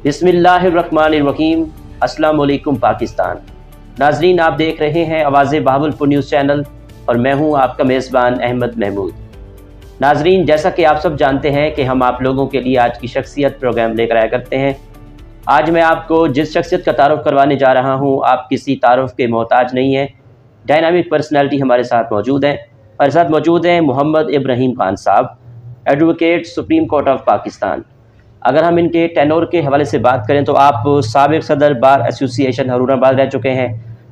बिस्मिल्लाहिर्रहमानिर्रहीम। अस्सलाम वालेकुम पाकिस्तान। नाजरीन, आप देख रहे हैं आवाज़ बहावलपुर न्यूज़ चैनल और मैं हूं आपका मेज़बान अहमद महमूद। नाजरीन, जैसा कि आप सब जानते हैं कि हम आप लोगों के लिए आज की शख्सियत प्रोग्राम लेकर आया करते हैं। आज मैं आपको जिस शख्सियत का तारुफ करवाने जा रहा हूं, आप किसी तारुफ के मोहताज नहीं हैं। डायनामिक पर्सनैलिटी हमारे साथ मौजूद हैं। हमारे साथ मौजूद हैं मोहम्मद इब्राहिम खान साहब, advocate, supreme court of Pakistan. अगर हम इनके टेनोर के हवाले से बात करें तो आप साबिक सदर बार एसोसिएशन हरूनाबाद रह चुके हैं,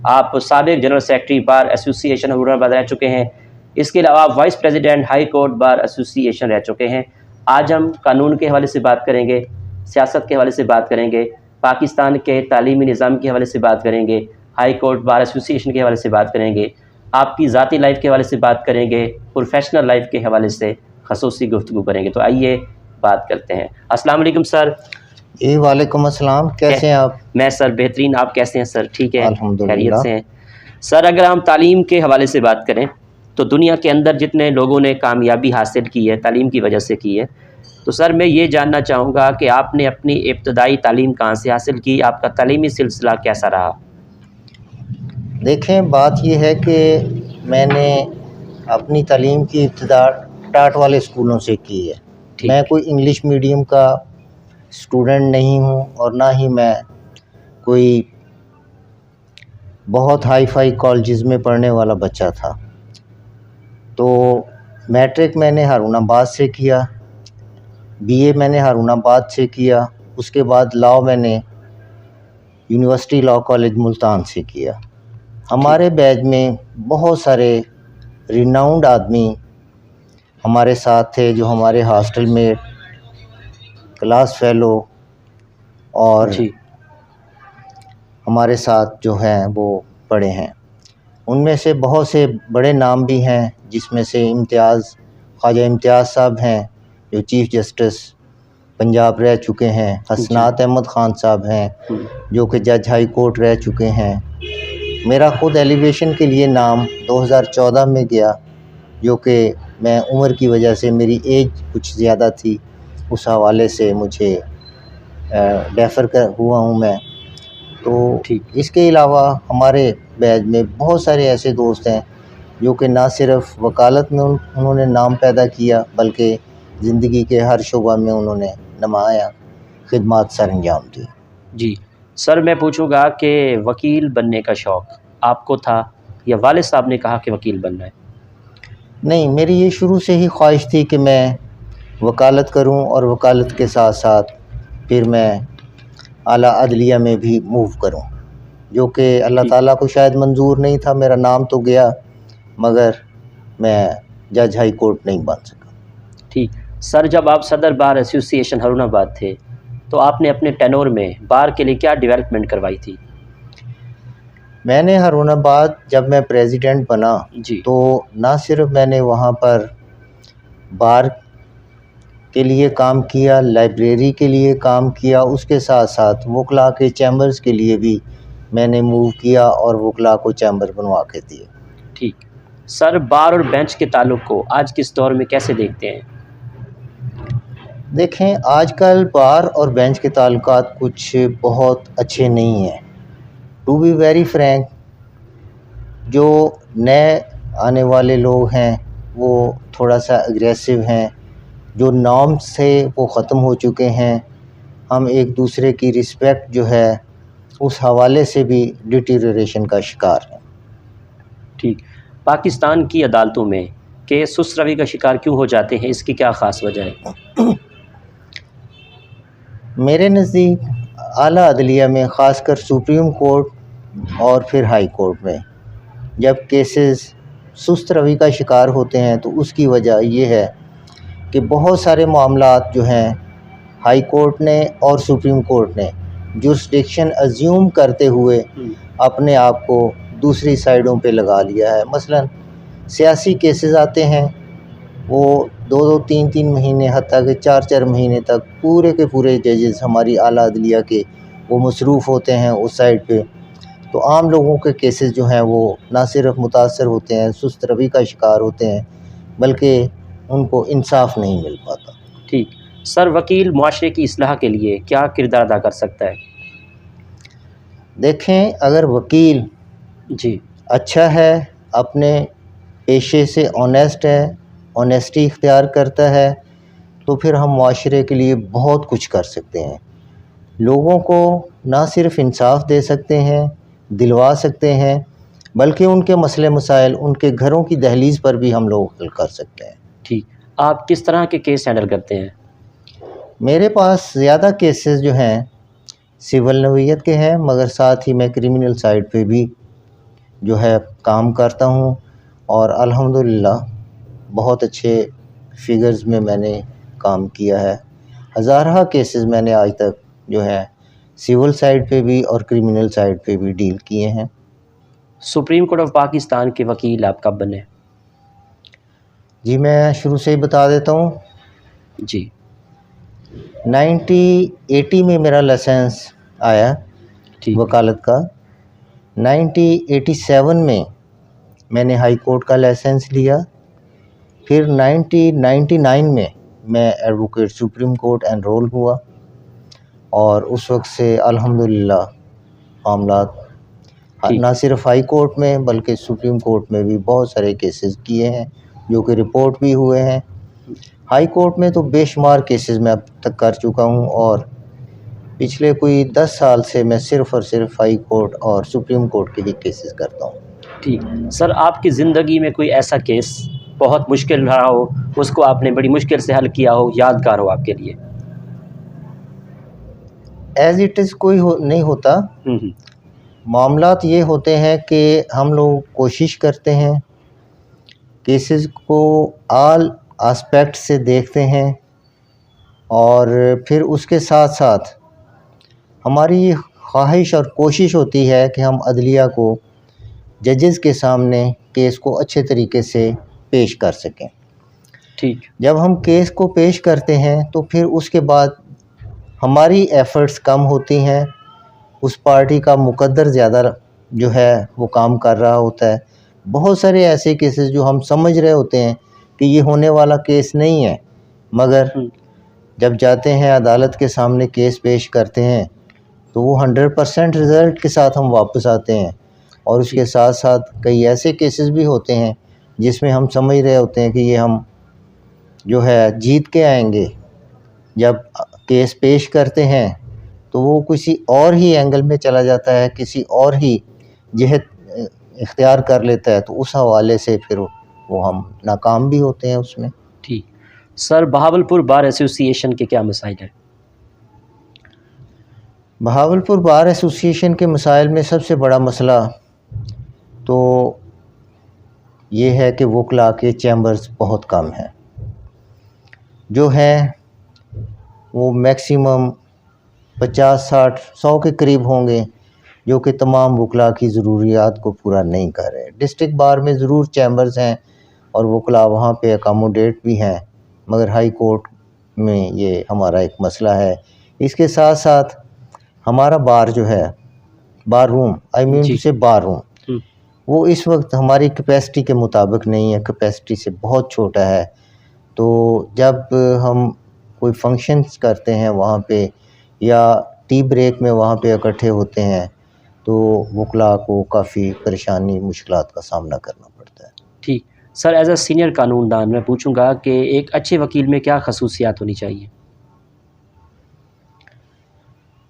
आप साबिक general secretary bar association Harunabad रह चुके हैं, इसके अलावा आप vice president high court bar association रह चुके हैं। आज हम कानून के हवाले से बात करेंगे, सियासत के हवाले से बात करेंगे, पाकिस्तान के तालीमी निज़ाम के हवाले से बात करेंगे, हाई कोर्ट बार एसोसिएशन के हवाले से बात करेंगे, आपकी ज़ाती लाइफ के हवाले से बात करेंगे, प्रोफेशनल लाइफ के हवाले से खसूसी गुफ्तगू करेंगे। तो आइए बात करते हैं। अस्सलाम वालेकुम सर। जी वालेकुम अस्सलाम। कैसे हैं आप? मैं सर बेहतरीन, आप कैसे हैं सर? ठीक है, अल्हम्दुलिल्लाह, खैरियत से हैं सर। अगर हम तालीम के हवाले से बात करें तो दुनिया के अंदर जितने लोगों ने कामयाबी हासिल की है तालीम की वजह से की है, तो सर मैं ये जानना चाहूँगा कि आपने अपनी इब्तदाई तालीम कहाँ से हासिल की, आपका तालीमी सिलसिला कैसा रहा? देखें, बात यह है कि मैंने अपनी तालीम की इब्तिदा टाट वाले स्कूलों से की है। मैं कोई इंग्लिश मीडियम का स्टूडेंट नहीं हूँ और ना ही मैं कोई बहुत हाई फाई कॉलेजेस में पढ़ने वाला बच्चा था। तो मैट्रिक मैंने हरूनाबाद से किया, बीए मैंने हरूनाबाद से किया, उसके बाद लॉ मैंने यूनिवर्सिटी लॉ कॉलेज मुल्तान से किया। हमारे बैच में बहुत सारे रिनाउंड आदमी हमारे साथ थे जो हमारे हॉस्टल में क्लास फेलो और हमारे साथ जो हैं वो पढ़े हैं। उनमें से बहुत से बड़े नाम भी हैं, जिसमें से ख्वाजा इम्तियाज़ साहब हैं जो चीफ़ जस्टिस पंजाब रह चुके हैं, हसनात अहमद ख़ान साहब हैं जो कि जज हाई कोर्ट रह चुके हैं। मेरा ख़ुद एलिवेशन के लिए नाम 2014 में गया, जो कि मैं उम्र की वजह से, मेरी एज कुछ ज़्यादा थी, उस हवाले से मुझे डेफ़र हुआ हूँ मैं। तो इसके अलावा हमारे बैच में बहुत सारे ऐसे दोस्त हैं जो कि ना सिर्फ वकालत में उन्होंने नाम पैदा किया, बल्कि ज़िंदगी के हर शोबा में उन्होंने नुमाया खिदमत सर अंजाम दी। जी सर, मैं पूछूंगा कि वकील बनने का शौक़ आपको था या वालिद साहब ने कहा कि वकील बनना है? नहीं, मेरी ये शुरू से ही ख्वाहिश थी कि मैं वकालत करूं और वकालत के साथ साथ फिर मैं आला अदलिया में भी मूव करूं, जो कि अल्लाह ताला को शायद मंजूर नहीं था। मेरा नाम तो गया मगर मैं जज हाई कोर्ट नहीं बन सका। ठीक सर, जब आप सदर बार एसोसिएशन हरूनाबाद थे तो आपने अपने टेनोर में बार के लिए क्या डेवलपमेंट करवाई थी? मैंने हरूनाबाद जब मैं प्रेसिडेंट बना तो ना सिर्फ मैंने वहाँ पर बार के लिए काम किया, लाइब्रेरी के लिए काम किया, उसके साथ साथ वकला के चैम्बर्स के लिए भी मैंने मूव किया और वकला को चैम्बर बनवा के दिए। ठीक सर, बार और बेंच के ताल्लुक़ को आज किस दौर में कैसे देखते हैं? देखें, आजकल बार और बेंच के ताल्लुकात कुछ बहुत अच्छे नहीं हैं। टू बी वेरी फ्रैंक, जो नए आने वाले लोग हैं वो थोड़ा सा अग्रेसिव हैं, जो नॉर्म्स से वो ख़त्म हो चुके हैं। हम एक दूसरे की रिस्पेक्ट जो है उस हवाले से भी डिटीरियरेशन का शिकार हैं। ठीक, पाकिस्तान की अदालतों में केस सुस्त रवि का शिकार क्यों हो जाते हैं, इसकी क्या ख़ास वजह है? मेरे नज़दीक आला अदलिया में, ख़ासकर सुप्रीम कोर्ट और फिर हाई कोर्ट में, जब केसेस सुस्त रवि का शिकार होते हैं तो उसकी वजह यह है कि बहुत सारे मामलात जो हैं हाई कोर्ट ने और सुप्रीम कोर्ट ने जुरिस्डिक्शन अज्यूम करते हुए अपने आप को दूसरी साइडों पे लगा लिया है। मसलन सियासी केसेस आते हैं, वो 2-2, 3-3 महीने, हत्ता कि 4-4 महीने तक पूरे के पूरे जजेस हमारी आला अदलिया के वो मसरूफ़ होते हैं उस साइड पे। तो आम लोगों के केसेस जो हैं वो ना सिर्फ मुतासर होते हैं, सुस्त रवि का शिकार होते हैं, बल्कि उनको इंसाफ नहीं मिल पाता। ठीक सर, वकील मुआशरे की इस्लाह के लिए क्या किरदार अदा कर सकता है? देखें, अगर वकील जी। अच्छा है, अपने पेशे से ऑनेस्ट है, ऑनेस्टी इख्तियार करता है, तो फिर हम मुआशरे के लिए बहुत कुछ कर सकते हैं। लोगों को ना सिर्फ इंसाफ दे सकते हैं, दिलवा सकते हैं, बल्कि उनके मसले मसाइल उनके घरों की दहलीज़ पर भी हम लोग हल कर सकते हैं। ठीक। आप किस तरह के केस हैंडल करते हैं? मेरे पास ज़्यादा केसेस जो हैं सिविल नौइयत के हैं, मगर साथ ही मैं क्रिमिनल साइड पे भी जो है काम करता हूँ, और अल्हम्दुलिल्लाह बहुत अच्छे फिगर्स में मैंने काम किया है। हज़ारा केसेस मैंने आज तक जो है सिविल साइड पे भी और क्रिमिनल साइड पे भी डील किए हैं। सुप्रीम कोर्ट ऑफ पाकिस्तान के वकील आप कब बने? जी, मैं शुरू से ही बता देता हूँ। जी। 1980 में मेरा लाइसेंस आया ठीक। वकालत का। 1987 में मैंने हाई कोर्ट का लाइसेंस लिया। फिर 1999 में मैं एडवोकेट सुप्रीम कोर्ट एनरोल हुआ, और उस वक्त से अल्हम्दुलिल्लाह मामलात ठीक। ना सिर्फ हाई कोर्ट में बल्कि सुप्रीम कोर्ट में भी बहुत सारे केसेस किए हैं, जो कि रिपोर्ट भी हुए हैं। हाई कोर्ट में तो बेशुमार केसेस मैं अब तक कर चुका हूं, और पिछले कोई 10 साल से मैं सिर्फ़ और सिर्फ हाई कोर्ट और सुप्रीम कोर्ट के ही केसेस करता हूं। ठीक। सर, आपकी ज़िंदगी में कोई ऐसा केस बहुत मुश्किल रहा हो, उसको आपने बड़ी मुश्किल से हल किया हो, यादगार हो आपके लिए? एज़ इट इज़ कोई नहीं होता। मामलात ये होते हैं कि हम लोग कोशिश करते हैं, केसेस को ऑल एस्पेक्ट से देखते हैं, और फिर उसके साथ साथ हमारी ख्वाहिश और कोशिश होती है कि हम अदलिया को जजेस के सामने केस को अच्छे तरीके से पेश कर सकें। ठीक। जब हम केस को पेश करते हैं तो फिर उसके बाद हमारी एफ़र्ट्स कम होती हैं, उस पार्टी का मुकद्दर ज़्यादा जो है वो काम कर रहा होता है। बहुत सारे ऐसे केसेस जो हम समझ रहे होते हैं कि ये होने वाला केस नहीं है, मगर जब जाते हैं अदालत के सामने केस पेश करते हैं तो वो 100% रिज़ल्ट के साथ हम वापस आते हैं। और उसके साथ साथ कई ऐसे केसेस भी होते हैं जिसमें हम समझ रहे होते हैं कि ये हम जो है जीत के आएंगे। जब केस पेश करते हैं तो वो किसी और ही एंगल में चला जाता है, किसी और ही जिहत इख्तियार कर लेता है, तो उस हवाले से फिर वो हम नाकाम भी होते हैं उसमें। ठीक। सर, बहावलपुर बार एसोसिएशन के क्या मसाइल हैं? बहावलपुर बार एसोसिएशन के मसाइल में सबसे बड़ा मसला तो ये है कि वकला के चैम्बर्स बहुत कम हैं। जो हैं वो मैक्सिमम 50-60-100 के करीब होंगे, जो कि तमाम वकला की ज़रूरियात को पूरा नहीं कर रहे। डिस्ट्रिक्ट बार में ज़रूर चैम्बर्स हैं और वकला वहाँ पे अकोमोडेट भी हैं, मगर हाई कोर्ट में ये हमारा एक मसला है। इसके साथ साथ हमारा बार जो है, बार रूम से बार रूम, वो इस वक्त हमारी कैपेसिटी के मुताबिक नहीं है, कैपेसिटी से बहुत छोटा है। तो जब हम कोई फंक्शंस करते हैं वहाँ पे या टी ब्रेक में वहाँ पे इकट्ठे होते हैं, तो वकला को काफ़ी परेशानी मुश्किलात का सामना करना पड़ता है। ठीक। सर, एज अ सीनियर कानूनदान मैं पूछूंगा कि एक अच्छे वकील में क्या खसूसियात होनी चाहिए?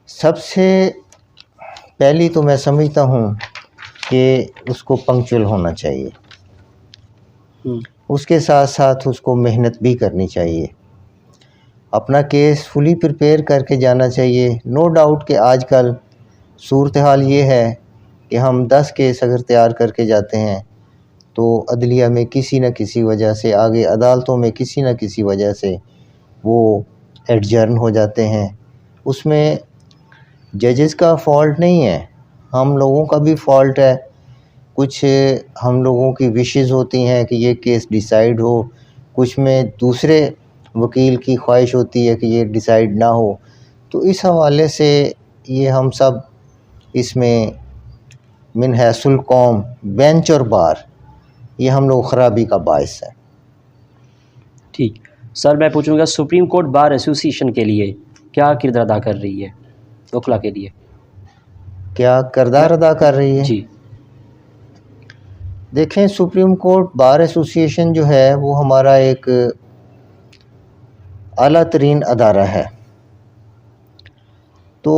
सबसे पहली तो मैं समझता हूँ कि उसको पंक्चुअल होना चाहिए, उसके साथ साथ उसको मेहनत भी करनी चाहिए, अपना केस फुली प्रिपेयर करके जाना चाहिए। नो डाउट कि आजकल सूरत हाल ये है कि हम 10 केस अगर तैयार करके जाते हैं तो अदलिया में किसी न किसी वजह से, आगे अदालतों में किसी न किसी वजह से वो एडजर्न हो जाते हैं। उसमें जजेस का फॉल्ट नहीं है, हम लोगों का भी फॉल्ट है। कुछ हम लोगों की विशेज़ होती हैं कि ये केस डिसाइड हो, कुछ में दूसरे वकील की ख्वाहिश होती है कि ये डिसाइड ना हो। तो इस हवाले से ये हम सब इसमें मिन हैसुल कौम, बेंच और बार, ये हम लोग ख़राबी का बायस है। ठीक। सर मैं पूछूंगा सुप्रीम कोर्ट बार एसोसिएशन के लिए क्या किरदार अदा कर रही है, वकला के लिए क्या किरदार अदा कर रही है? जी। देखें, सुप्रीम कोर्ट बार एसोसिएशन जो है वो हमारा एक आला तरीन अदारा है, तो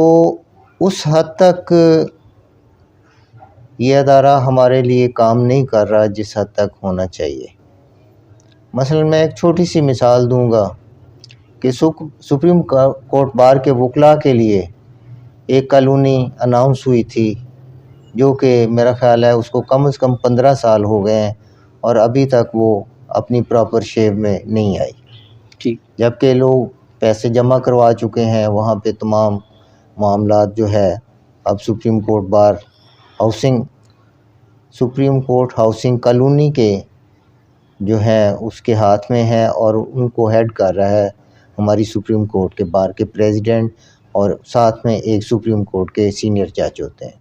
उस हद तक ये अदारा हमारे लिए काम नहीं कर रहा जिस हद तक होना चाहिए। मसलन मैं एक छोटी सी मिसाल दूंगा कि सुप्रीम कोर्ट बार के वकला के लिए एक कॉलोनी अनाउंस हुई थी, जो कि मेरा ख़्याल है उसको कम से कम 15 साल हो गए हैं और अभी तक वो अपनी प्रॉपर शेप में नहीं आई, ठीक। जबकि लोग पैसे जमा करवा चुके हैं। वहाँ पे तमाम मामलात जो है अब सुप्रीम कोर्ट हाउसिंग कॉलोनी के जो है उसके हाथ में है और उनको हेड कर रहा है हमारी सुप्रीम कोर्ट के बार के प्रेसिडेंट, और साथ में एक सुप्रीम कोर्ट के सीनियर जज होते हैं।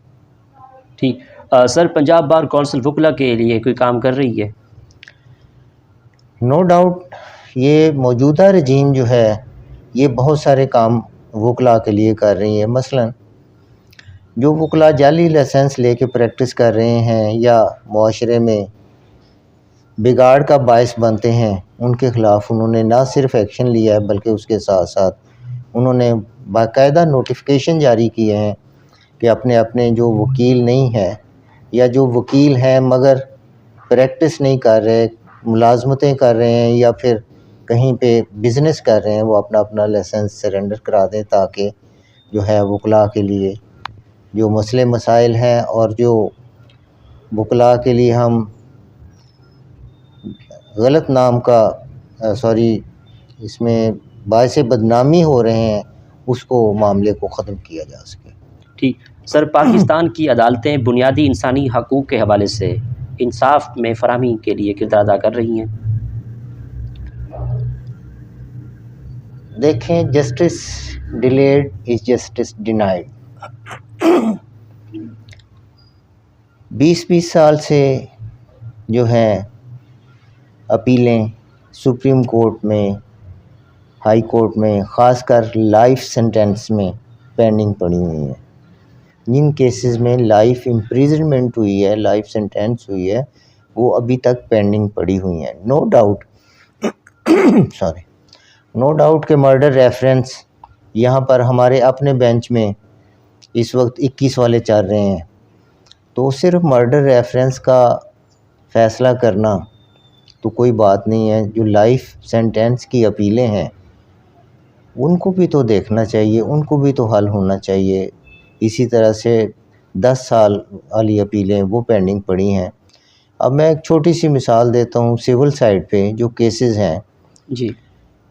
ठीक। सर पंजाब बार कौंसिल वकला के लिए कोई काम कर रही है? नो डाउट ये मौजूदा रजीम जो है ये बहुत सारे काम वकला के लिए कर रही है। मसलन जो वकला जाली लाइसेंस लेके प्रैक्टिस कर रहे हैं या मुआशरे में बिगाड़ का बायस बनते हैं, उनके ख़िलाफ़ उन्होंने ना सिर्फ एक्शन लिया है बल्कि उसके साथ साथ उन्होंने बाकायदा नोटिफिकेशन जारी किए हैं कि अपने अपने जो वकील नहीं है या जो वकील हैं मगर प्रैक्टिस नहीं कर रहे, मुलाजमतें कर रहे हैं या फिर कहीं पे बिज़नेस कर रहे हैं, वो अपना अपना लाइसेंस सरेंडर करा दें ताकि जो है वकला के लिए जो मसले मसाइल हैं और जो वकला के लिए हम गलत नाम का इसमें बायसे बदनामी हो रहे हैं, उसको मामले को ख़त्म किया जा सके। ठीक। सर पाकिस्तान की अदालतें बुनियादी इंसानी हकूक़ के हवाले से इंसाफ में फराहमी के लिए किरदार अदा कर रही हैं? देखें, justice delayed is justice denied. 20-20 साल से जो है अपीलें सुप्रीम कोर्ट में, हाई कोर्ट में, ख़ासकर लाइफ सेंटेंस में पेंडिंग पड़ी हुई हैं। जिन केसेस में लाइफ इम्प्रिजनमेंट हुई है, लाइफ सेंटेंस हुई है, वो अभी तक पेंडिंग पड़ी हुई हैं। नो डाउट के मर्डर रेफरेंस यहाँ पर हमारे अपने बेंच में इस वक्त 21 वाले चल रहे हैं, तो सिर्फ मर्डर रेफरेंस का फ़ैसला करना तो कोई बात नहीं है। जो लाइफ सेंटेंस की अपीलें हैं उनको भी तो देखना चाहिए, उनको भी तो हल होना चाहिए। इसी तरह से 10 साल वाली अपीलें वो पेंडिंग पड़ी हैं। अब मैं एक छोटी सी मिसाल देता हूँ, सिविल साइड पे जो केसेस हैं जी,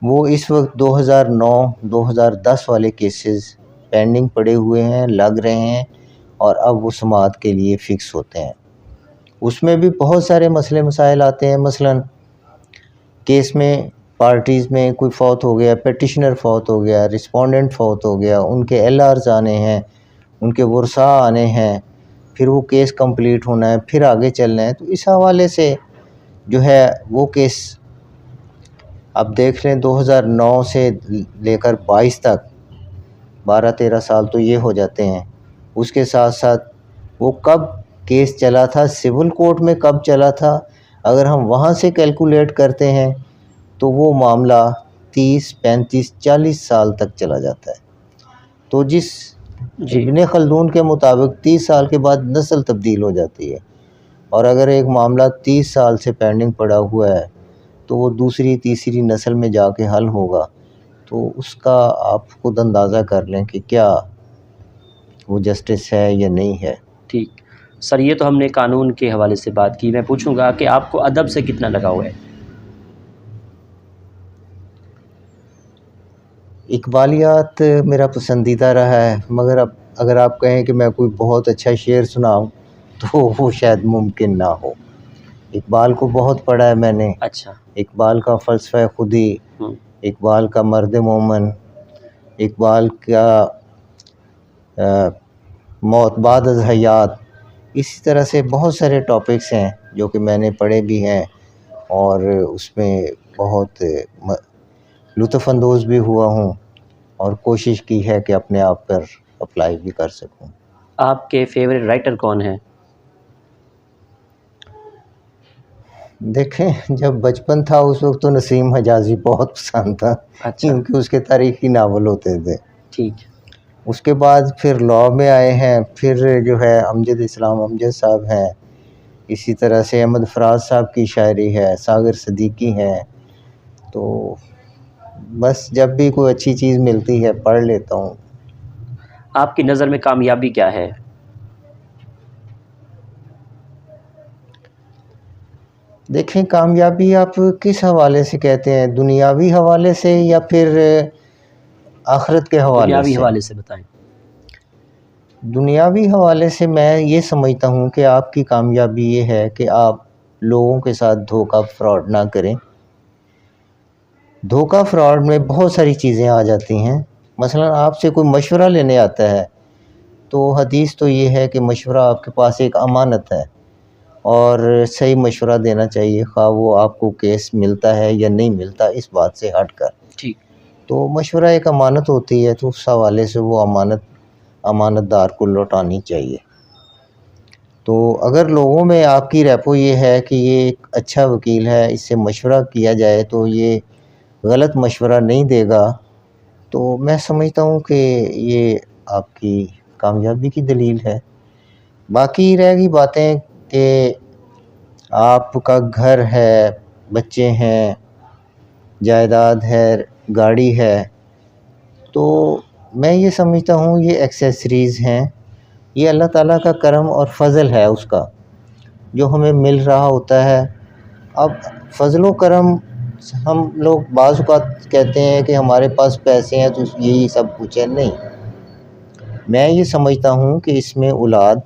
वो इस वक्त 2009-2010 वाले केसेस पेंडिंग पड़े हुए हैं, लग रहे हैं और अब वो समाअत के लिए फ़िक्स होते हैं। उसमें भी बहुत सारे मसले मसाइल आते हैं। मसलन केस में पार्टीज़ में कोई फ़ौत हो गया, पेटिशनर फ़ौत हो गया, रिस्पोंडेंट फ़ौत हो गया, उनके LRs आने हैं, उनके वर्सा आने हैं, फिर वो केस कंप्लीट होना है, फिर आगे चलना है। तो इस हवाले से जो है वो केस अब देख लें 2009 से लेकर 22 तक 12-13 साल तो ये हो जाते हैं। उसके साथ साथ वो कब केस चला था, सिविल कोर्ट में कब चला था, अगर हम वहाँ से कैलकुलेट करते हैं तो वो मामला 30, 35, 40 साल तक चला जाता है। तो जिस इब्ने खल्दून के मुताबिक 30 साल के बाद नस्ल तब्दील हो जाती है, और अगर एक मामला 30 साल से पेंडिंग पड़ा हुआ है तो वो दूसरी तीसरी नस्ल में जाके हल होगा, तो उसका आप खुद अंदाज़ा कर लें कि क्या वो जस्टिस है या नहीं है। ठीक। सर ये तो हमने कानून के हवाले से बात की, मैं पूछूंगा कि आपको अदब से कितना लगाव है? इकबालियात मेरा पसंदीदा रहा है, मगर अब अगर आप कहें कि मैं कोई बहुत अच्छा शेर सुनाऊं तो वो शायद मुमकिन ना हो। इकबाल को बहुत पढ़ा है मैंने। अच्छा। इकबाल का फ़लसफ़ा खुदी, इकबाल का मर्द मोमन, इकबाल का मौत बाद अज़ हयात, इसी तरह से बहुत सारे टॉपिक्स हैं जो कि मैंने पढ़े भी हैं और उसमें बहुत लुत्फ़अंदोज़ भी हुआ हूँ और कोशिश की है कि अपने आप पर अप्लाई भी कर सकूँ। आपके फेवरेट राइटर कौन हैं? देखें, जब बचपन था उस वक़्त तो नसीम हिजाज़ी बहुत पसंद था, अच्छा, क्योंकि उसके तारीख़ी नावल होते थे। ठीक। उसके बाद फिर लॉ में आए हैं, फिर जो है अमजद इस्लाम अमजद साहब हैं, इसी तरह से अहमद फ़राज साहब की शायरी है, सागर सिद्दीकी हैं। तो बस जब भी कोई अच्छी चीज़ मिलती है पढ़ लेता हूँ। आपकी नज़र में कामयाबी क्या है? देखें, कामयाबी आप किस हवाले से कहते हैं? दुनियावी हवाले से या फिर आखिरत के हवाले दुनियावी से? हवाले से बताएँ। दुनियावी हवाले से मैं ये समझता हूँ कि आपकी कामयाबी ये है कि आप लोगों के साथ धोखा फ्रॉड ना करें। धोखा फ्रॉड में बहुत सारी चीज़ें आ जाती हैं। मसलन आपसे कोई मशवरा लेने आता है, तो हदीस तो ये है कि मशवरा आपके पास एक अमानत है और सही मशवरा देना चाहिए, ख़्वाह वो आपको केस मिलता है या नहीं मिलता, इस बात से हटकर। ठीक। तो मशवरा एक अमानत होती है, तो उस हवाले से वो अमानतदार को लौटानी चाहिए। तो अगर लोगों में आपकी रेपो ये है कि ये एक अच्छा वकील है, इससे मशवरा किया जाए तो ये गलत मशवरा नहीं देगा, तो मैं समझता हूँ कि ये आपकी कामयाबी की दलील है। बाकी रह गई बातें कि आपका घर है, बच्चे हैं, जायदाद है, गाड़ी है, तो मैं ये समझता हूँ ये एक्सेसरीज़ हैं। ये अल्लाह ताला का करम और फ़ज़ल है उसका, जो हमें मिल रहा होता है। अब फ़ज़ल व करम हम लोग बाज़ औक़ात कहते हैं कि हमारे पास पैसे हैं तो यही सब कुछ है, नहीं। मैं ये समझता हूँ कि इसमें औलाद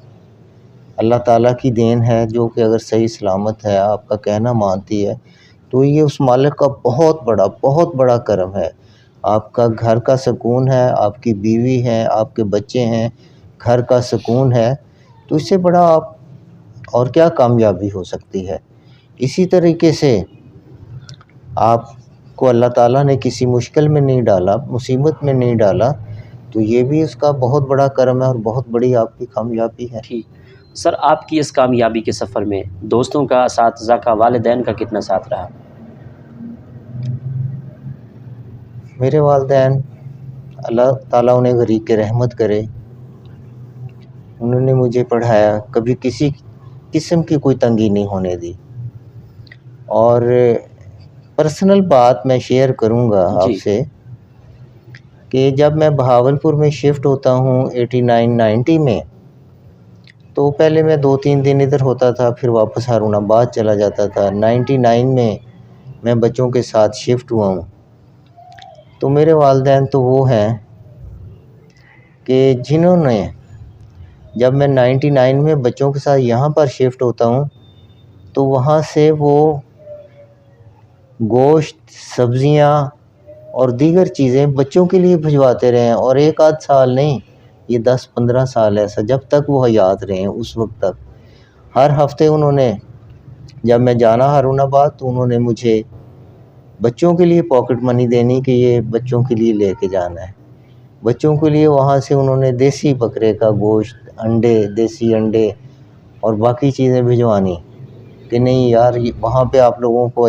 अल्लाह ताला की देन है, जो कि अगर सही सलामत है, आपका कहना मानती है, तो ये उस मालिक का बहुत बड़ा करम है। आपका घर का सुकून है, आपकी बीवी है, आपके बच्चे हैं, घर का सुकून है, तो इससे बड़ा आप और क्या कामयाबी हो सकती है। इसी तरीके से आपको अल्लाह ताला ने किसी मुश्किल में नहीं डाला, मुसीबत में नहीं डाला, तो ये भी उसका बहुत बड़ा करम है और बहुत बड़ी आपकी कामयाबी है। ठीक। सर, आपकी इस कामयाबी के सफ़र में दोस्तों का, असातिज़ा का, वालिदैन का कितना साथ रहा? मेरे वालिदैन अल्लाह ताला उन्हें गरीक रहमत करे, उन्होंने मुझे पढ़ाया, कभी किसी किस्म की कोई तंगी नहीं होने दी। और पर्सनल बात मैं शेयर करूँगा जी। आपसे कि जब मैं बहावलपुर में शिफ्ट होता हूँ 89-90 में, तो पहले मैं 2-3 दिन इधर होता था, फिर वापस हारूनाबाद चला जाता था। 99 में मैं बच्चों के साथ शिफ्ट हुआ हूँ। तो मेरे वालिदैन तो वो हैं कि जिन्होंने, जब मैं 99 में बच्चों के साथ यहाँ पर शिफ्ट होता हूँ, तो वहाँ से वो गोश्त, सब्ज़ियाँ और दीगर चीज़ें बच्चों के लिए भिजवाते रहे हैं, और एक आध साल नहीं, ये 10-15 साल ऐसा, जब तक वो हयात रहे हैं उस वक्त तक हर हफ्ते उन्होंने, जब मैं जाना हारूनाबाद, तो उन्होंने मुझे बच्चों के लिए पॉकेट मनी देनी कि ये बच्चों के लिए लेके जाना है। बच्चों के लिए वहाँ से उन्होंने देसी बकरे का गोश्त, अंडे, देसी अंडे और बाकी चीज़ें भिजवानी कि नहीं यार, वहाँ पे आप लोगों को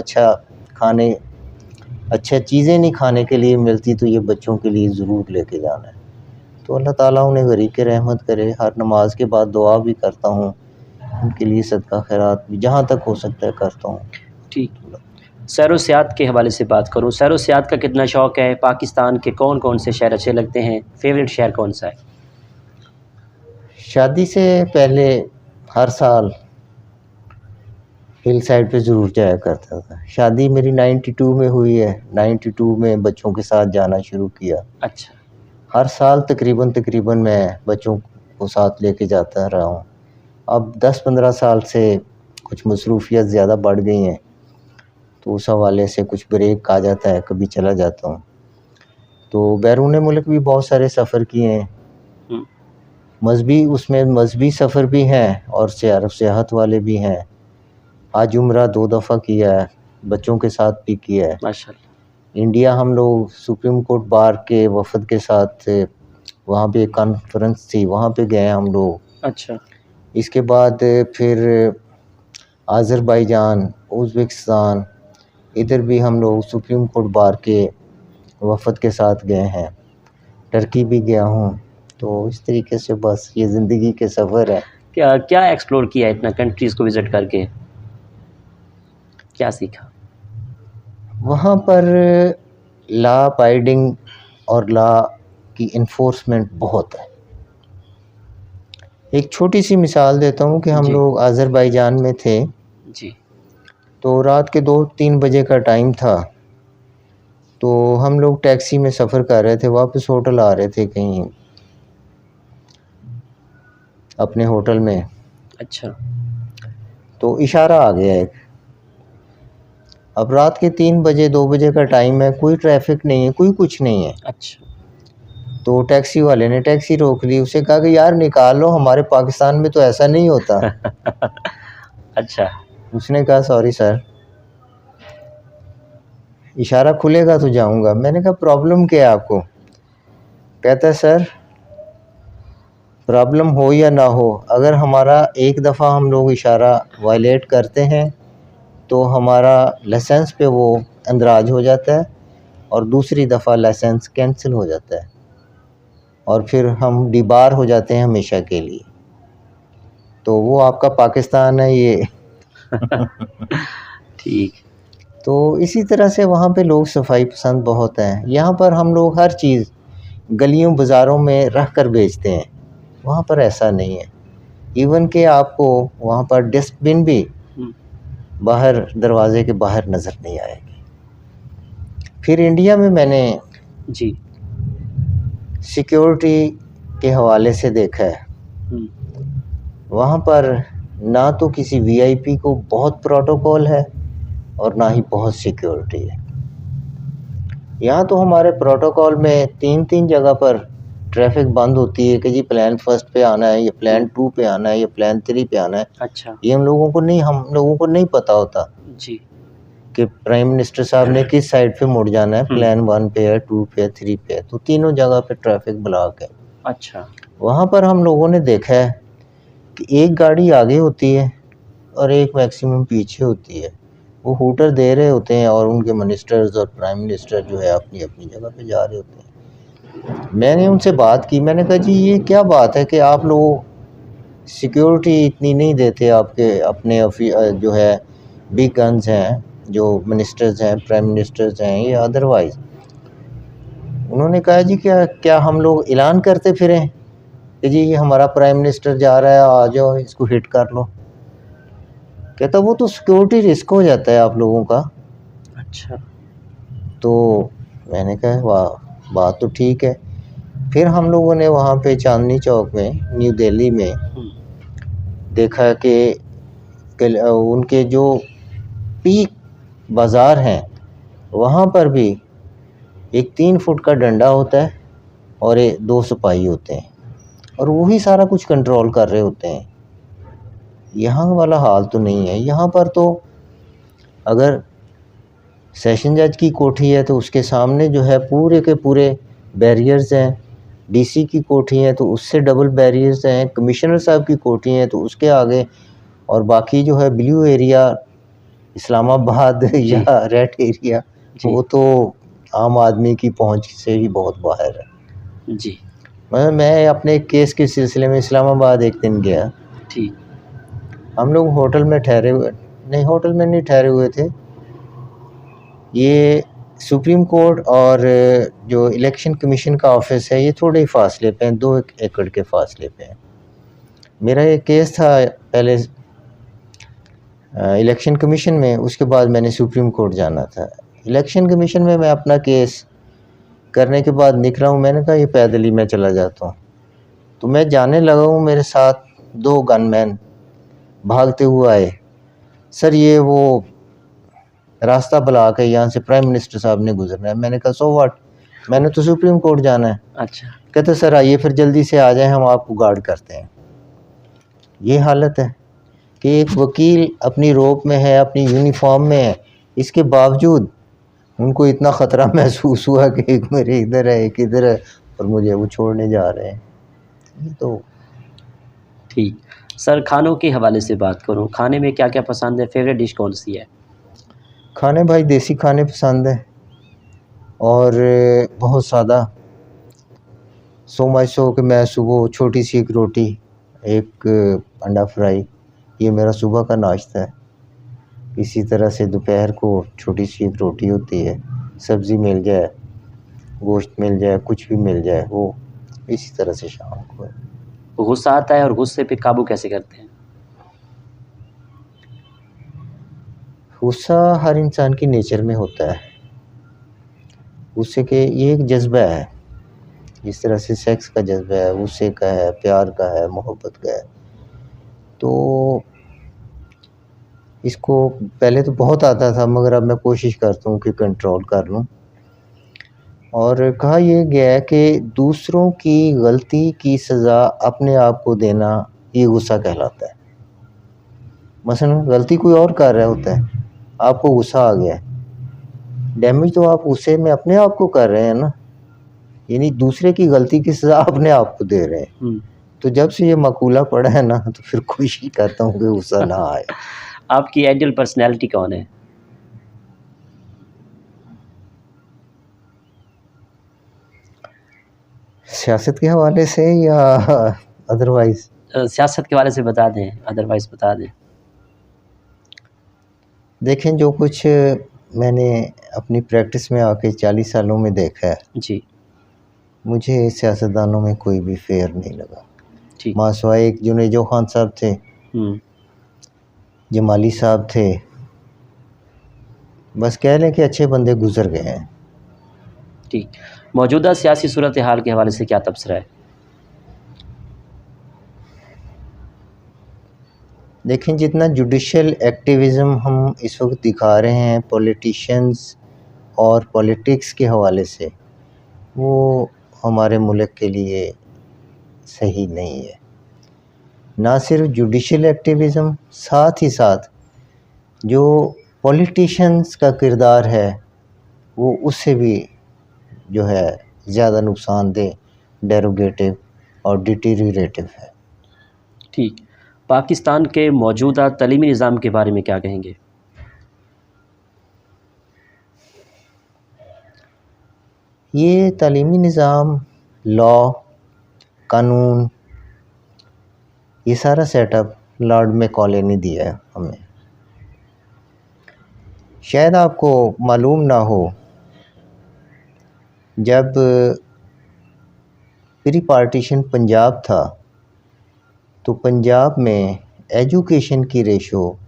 अच्छा चीज़ें नहीं खाने के लिए मिलती, तो ये बच्चों के लिए ज़रूर लेके जाना है। तो अल्लाह ताला उन्हें गरीक रहमत करे। हर नमाज के बाद दुआ भी करता हूँ उनके लिए, सदका खैरात भी जहाँ तक हो सकता है करता हूँ। ठीक। सैर व सियाहत के हवाले से बात करूँ, सैर व सियाहत का कितना शौक़ है? पाकिस्तान के कौन-कौन से शहर अच्छे लगते हैं? फ़ेवरेट शहर कौन-सा है? शादी से पहले हर साल हिल साइड पे ज़रूर जाया करता था। शादी मेरी 92 में हुई है, 92 में बच्चों के साथ जाना शुरू किया। अच्छा। हर साल तकरीबन मैं बच्चों को साथ लेके जाता रहा हूँ। अब 10-15 साल से कुछ मसरूफ़ियत ज़्यादा बढ़ गई हैं, तो उस हवाले से कुछ ब्रेक आ जाता है, कभी चला जाता हूँ। तो बैरून मुल्क भी बहुत सारे सफ़र किए हैं। उसमें मज़हबी सफ़र भी हैं और सियाहत वाले भी हैं। आज उम्रा 2 दफ़ा किया है, बच्चों के साथ भी किया है। माशाअल्लाह। इंडिया हम लोग सुप्रीम कोर्ट बार के वफद के साथ वहाँ पे एक कॉन्फ्रेंस थी, वहाँ पे गए हम लोग। अच्छा। इसके बाद फिर आज़रबाईजान, उज़्बेकिस्तान, इधर भी हम लोग सुप्रीम कोर्ट बार के वफद के साथ गए हैं। टर्की भी गया हूँ। तो इस तरीके से बस ये ज़िंदगी के सफ़र है। क्या क्या एक्सप्लोर किया इतना कंट्रीज़ को विज़िट करके? क्या सीखा? वहाँ पर लॉ अबाइडिंग और लॉ की इन्फोर्समेंट बहुत है। एक छोटी सी मिसाल देता हूँ कि हम जी। लोग आज़रबाईजान में थे, जी। तो रात के 2-3 बजे का टाइम था। तो हम लोग टैक्सी में सफ़र कर रहे थे, वापस होटल आ रहे थे कहीं अपने होटल में। अच्छा। तो इशारा आ गया एक। अब रात के 3 बजे 2 बजे का टाइम है, कोई ट्रैफिक नहीं है, कोई कुछ नहीं है। अच्छा। तो टैक्सी वाले ने टैक्सी रोक ली, उसे कहा कि यार निकाल लो, हमारे पाकिस्तान में तो ऐसा नहीं होता। अच्छा। उसने कहा सॉरी सर, इशारा खुलेगा तो जाऊंगा। मैंने कहा प्रॉब्लम क्या है आपको? कहता है सर, प्रॉब्लम हो या ना हो, अगर हमारा एक दफ़ा हम लोग इशारा वायलेट करते हैं तो हमारा लाइसेंस पे वो अंदराज हो जाता है और दूसरी दफ़ा लाइसेंस कैंसिल हो जाता है और फिर हम डिबार हो जाते हैं हमेशा के लिए। तो वो आपका पाकिस्तान है ये। ठीक। तो इसी तरह से वहाँ पे लोग सफाई पसंद बहुत हैं। यहाँ पर हम लोग हर चीज़ गलियों बाज़ारों में रख कर बेचते हैं, वहाँ पर ऐसा नहीं है। इवन कि आपको वहाँ पर डस्टबिन भी बाहर दरवाजे के बाहर नज़र नहीं आएगी। फिर इंडिया में मैंने जी। सिक्योरिटी के हवाले से देखा है, वहाँ पर ना तो किसी वीआईपी को बहुत प्रोटोकॉल है और ना ही बहुत सिक्योरिटी है। यहाँ तो हमारे प्रोटोकॉल में 3-3 जगह पर ट्रैफिक बंद होती है कि जी प्लान फर्स्ट पे आना है, या प्लान 2 पे आना है, या प्लान 3 पे आना है। अच्छा। ये हम लोगों को नहीं पता होता जी। कि प्राइम मिनिस्टर साहब ने किस साइड पे मुड़ जाना है, प्लान 1 पे है, 2 पे है, 3 पे है। तो तीनों जगह पे ट्रैफिक ब्लॉक है। अच्छा। वहाँ पर हम लोगों ने देखा है कि एक गाड़ी आगे होती है और एक मैक्सिमम पीछे होती है। वो हूटर दे रहे होते हैं और उनके मिनिस्टर्स और प्राइम मिनिस्टर जो है अपनी अपनी जगह पे जा रहे होते हैं। मैंने उनसे बात की, मैंने कहा जी ये क्या बात है कि आप लोग सिक्योरिटी इतनी नहीं देते, आपके अपने जो है बिग गन्स हैं, जो मिनिस्टर्स हैं, प्राइम मिनिस्टर्स हैं या अदरवाइज़। उन्होंने कहा जी क्या क्या हम लोग ऐलान करते फिरें कि जी ये हमारा प्राइम मिनिस्टर जा रहा है, आ जाओ इसको हिट कर लो? कहता वो तो सिक्योरिटी रिस्क हो जाता है आप लोगों का। अच्छा। तो मैंने कहा वाह, बात तो ठीक है। फिर हम लोगों ने वहाँ पे चांदनी चौक में, न्यू दिल्ली में देखा कि उनके जो पीक बाज़ार हैं वहाँ पर भी एक 3 फुट का डंडा होता है और 2 सिपाही होते हैं और वही सारा कुछ कंट्रोल कर रहे होते हैं। यहाँ वाला हाल तो नहीं है। यहाँ पर तो अगर सेशन जज की कोठी है तो उसके सामने जो है पूरे के पूरे बैरियर्स हैं। डीसी की कोठी है तो उससे डबल बैरियर्स हैं। कमिश्नर साहब की कोठी है तो उसके आगे, और बाकी जो है ब्लू एरिया इस्लामाबाद या रेड एरिया वो तो आम आदमी की पहुंच से ही बहुत बाहर है। जी। मैं अपने केस के सिलसिले में इस्लामाबाद एक दिन गया। ठीक। हम लोग होटल में ठहरे हुए नहीं, होटल में नहीं ठहरे हुए थे। ये सुप्रीम कोर्ट और जो इलेक्शन कमीशन का ऑफिस है ये थोड़े ही फासले पे हैं, 2 एकड़ के फासले पे हैं। मेरा ये केस था पहले इलेक्शन कमीशन में, उसके बाद मैंने सुप्रीम कोर्ट जाना था। इलेक्शन कमीशन में मैं अपना केस करने के बाद निकला हूँ, मैंने कहा ये पैदल ही मैं चला जाता हूँ। तो मैं जाने लगा हूँ, मेरे साथ 2 गनमैन भागते हुए आए। सर ये वो रास्ता ब्लॉक है, यहाँ से प्राइम मिनिस्टर साहब ने गुजरना है। मैंने कहा सो व्हाट, मैंने तो सुप्रीम कोर्ट जाना है। अच्छा। कहते सर आइए फिर जल्दी से आ जाए, हम आपको गार्ड करते हैं। ये हालत है कि एक वकील अपनी रोब में है, अपनी यूनिफॉर्म में है, इसके बावजूद उनको इतना ख़तरा महसूस हुआ कि एक मेरे इधर है, एक इधर है और मुझे वो छोड़ने जा रहे हैं। ये तो ठीक। सर खानों के हवाले से बात करूँ, खाने में क्या-क्या पसंद है? फ़ेवरेट डिश कौन-सी है? खाने भाई देसी खाने पसंद है और बहुत सादा। सो मच सो कि मैं सुबह छोटी सी एक रोटी, एक अंडा फ्राई, ये मेरा सुबह का नाश्ता है। इसी तरह से दोपहर को छोटी सी एक रोटी होती है, सब्ज़ी मिल जाए, गोश्त मिल जाए, कुछ भी मिल जाए वो। इसी तरह से शाम को है। गुस्सा आता है और गुस्से पे काबू कैसे करते हैं? गुस्सा हर इंसान की नेचर में होता है। गुस्से के ये एक जज़्बा है, जिस तरह से सेक्स का जज़्बा है, गुस्से का है, प्यार का है, मोहब्बत का है। तो इसको पहले तो बहुत आता था मगर अब मैं कोशिश करता हूँ कि कंट्रोल कर लूँ। और कहा ये गया है कि दूसरों की गलती की सज़ा अपने आप को देना, ये गुस्सा कहलाता है। मसलन गलती कोई और कर रहा होता है, आपको गुस्सा आ गया है, डैमेज तो आप गुस्से में अपने आप को कर रहे हैं ना, यानी दूसरे की गलती की सज़ा अपने आप को दे रहे हैं। तो जब से ये मकूला पड़ा है ना, तो फिर कोशिश करता हूँ कि गुस्सा ना आए। आपकी आइडियल पर्सनैलिटी कौन है? सियासत के हवाले से या अदरवाइज़? सियासत के हवाले से बता दें, अदरवाइज़ बता दें। देखें जो कुछ मैंने अपनी प्रैक्टिस में आके 40 सालों में देखा है, जी, मुझे सियासतदानों में कोई भी फेयर नहीं लगा। ठीक। मासवाए एक जुनैद खान साहब थे, जमाली साहब थे, बस कह लें कि अच्छे बंदे गुजर गए हैं। ठीक। मौजूदा सियासी सूरत हाल के हवाले से क्या तबसरा है? देखें जितना जुडिशल एक्टिविज़म हम इस वक्त दिखा रहे हैं पॉलिटिशियंस और पॉलिटिक्स के हवाले से, वो हमारे मुल्क के लिए सही नहीं है। ना सिर्फ जुडिशल एक्टिविज़म, साथ ही साथ जो पॉलिटिशियंस का किरदार है वो उससे भी जो है ज़्यादा नुकसानदेह, डेरोगेटिव और डिटीरियरेटिव है। ठीक। पाकिस्तान के मौजूदा तालीमी निज़ाम के बारे में क्या कहेंगे? ये तालीमी निज़ाम, लॉ, कानून, ये सारा सेटअप लॉर्ड मैकॉले ने दिया है हमें। शायद आपको मालूम ना हो, जब प्री पार्टीशन पंजाब था तो पंजाब में एजुकेशन की रेशो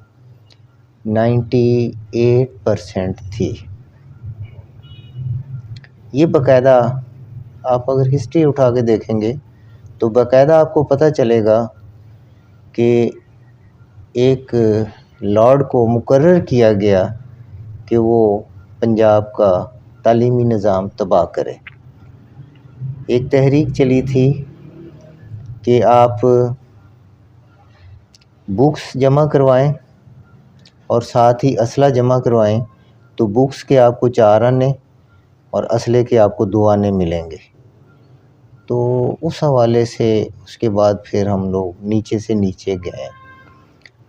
98% थी। ये बाकायदा आप अगर हिस्ट्री उठा के देखेंगे तो बाकायदा आपको पता चलेगा कि एक लॉर्ड को मुकर्रर किया गया कि वो पंजाब का तालीमी निज़ाम तबाह करे। एक तहरीक चली थी कि आप बुक्स जमा करवाएं और साथ ही असला जमा करवाएं, तो बुक्स के आपको 4 आने और असले के आपको 2 आने मिलेंगे। तो उस हवाले से उसके बाद फिर हम लोग नीचे से नीचे गए।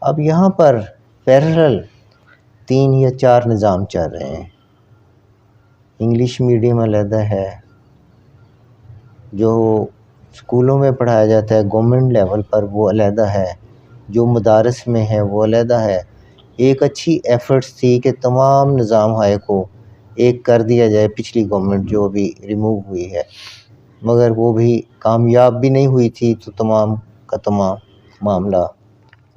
अब यहाँ पर पैरेलल 3 या 4 निज़ाम चल रहे हैं। इंग्लिश मीडियम अलहदा है, जो स्कूलों में पढ़ाया जाता है गवर्नमेंट लेवल पर, वो अलहदा है, जो मदारस में है वो अलहदा है। एक अच्छी एफ़र्ट्स थी कि तमाम निज़ाम हाई को एक कर दिया जाए, पिछली गवर्नमेंट जो अभी रिमूव हुई है, मगर वो भी कामयाब भी नहीं हुई थी, तो तमाम का तमाम मामला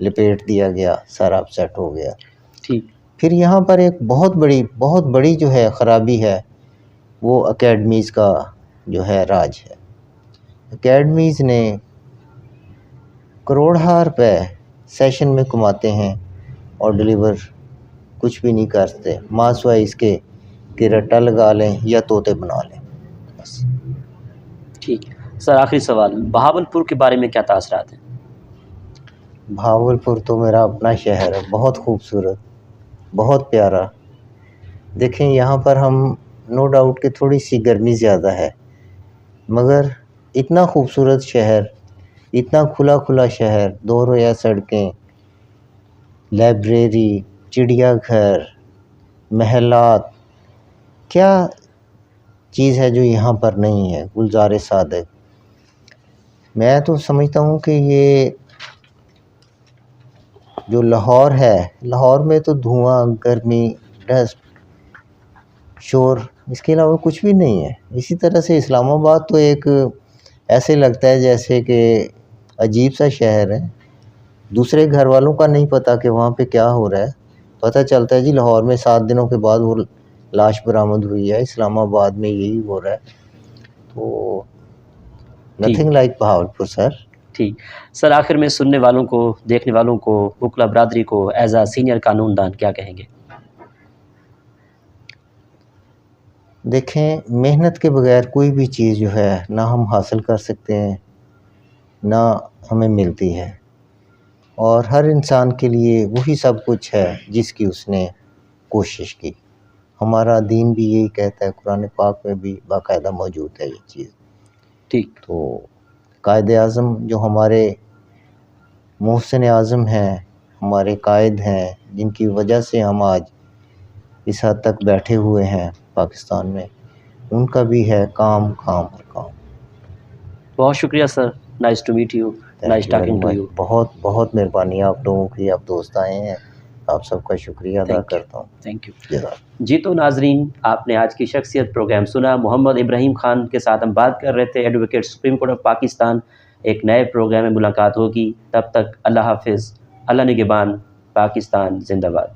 लपेट दिया गया, सारा अपसेट हो गया। ठीक। फिर यहाँ पर एक बहुत बड़ी जो है ख़राबी है, वो एकेडमीज़ का जो है राज है। एकेडमीज़ ने करोड़ों रुपए सेशन में कमाते हैं और डिलीवर कुछ भी नहीं करते, मासवाए इसके कि रट्टा लगा लें या तोते बना लें, बस। ठीक। सर आखिरी सवाल, बहावलपुर के बारे में क्या तासरात हैं? भावलपुर तो मेरा अपना शहर है, बहुत खूबसूरत, बहुत प्यारा। देखें यहाँ पर हम नो डाउट कि थोड़ी सी गर्मी ज़्यादा है, मगर इतना खूबसूरत शहर, इतना खुला खुला शहर, दो रोया सड़कें, लाइब्रेरी, चिड़ियाघर, महलात, क्या चीज़ है जो यहाँ पर नहीं है। गुलज़ार सादिक, मैं तो समझता हूँ कि ये जो लाहौर है, लाहौर में तो धुआं, गर्मी, डस्ट, शोर, इसके अलावा कुछ भी नहीं है। इसी तरह से इस्लामाबाद तो एक ऐसे लगता है जैसे कि अजीब सा शहर है। दूसरे घर वालों का नहीं पता कि वहाँ पे क्या हो रहा है। पता चलता है जी लाहौर में 7 दिनों के बाद वो लाश बरामद हुई है, इस्लामाबाद में यही हो रहा है। तो नथिंग लाइक बहावलपुर सर। ठीक सर, आखिर में सुनने वालों को, देखने वालों को, वकला बरादरी को एज आ सीनियर कानूनदान क्या कहेंगे? देखें, मेहनत के बगैर कोई भी चीज़ जो है ना हम हासिल कर सकते हैं, ना हमें मिलती है। और हर इंसान के लिए वही सब कुछ है जिसकी उसने कोशिश की। हमारा दीन भी यही कहता है, कुरान पाक में भी बाकायदा मौजूद है ये चीज़। ठीक। तो कायदे आज़म जो हमारे मोहसिन आज़म हैं, हमारे कायद हैं, जिनकी वजह से हम आज इस हद तक बैठे हुए हैं पाकिस्तान में, उनका भी है काम, काम और काम। बहुत शुक्रिया sir, nice to meet you, nice talking to you. बहुत बहुत मेहरबानी आप लोगों की, आप दोस्त आए हैं, आप सबका शुक्रिया अदा करता हूँ। Thank you. जी तो नाजरीन, आपने आज की शख्सियत प्रोग्राम सुना। मोहम्मद इब्राहिम खान के साथ हम बात कर रहे थे, advocate supreme court of Pakistan. एक नए प्रोग्राम में मुलाकात होगी, तब तक अल्लाह हाफिज़, अल्लाह निगहबान, पाकिस्तान जिंदाबाद।